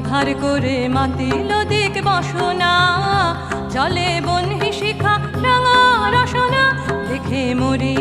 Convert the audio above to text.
ধার করে মাতিল দিক বসনা, জলে বনহি শিখা রাঙা রসনা, দেখে মরি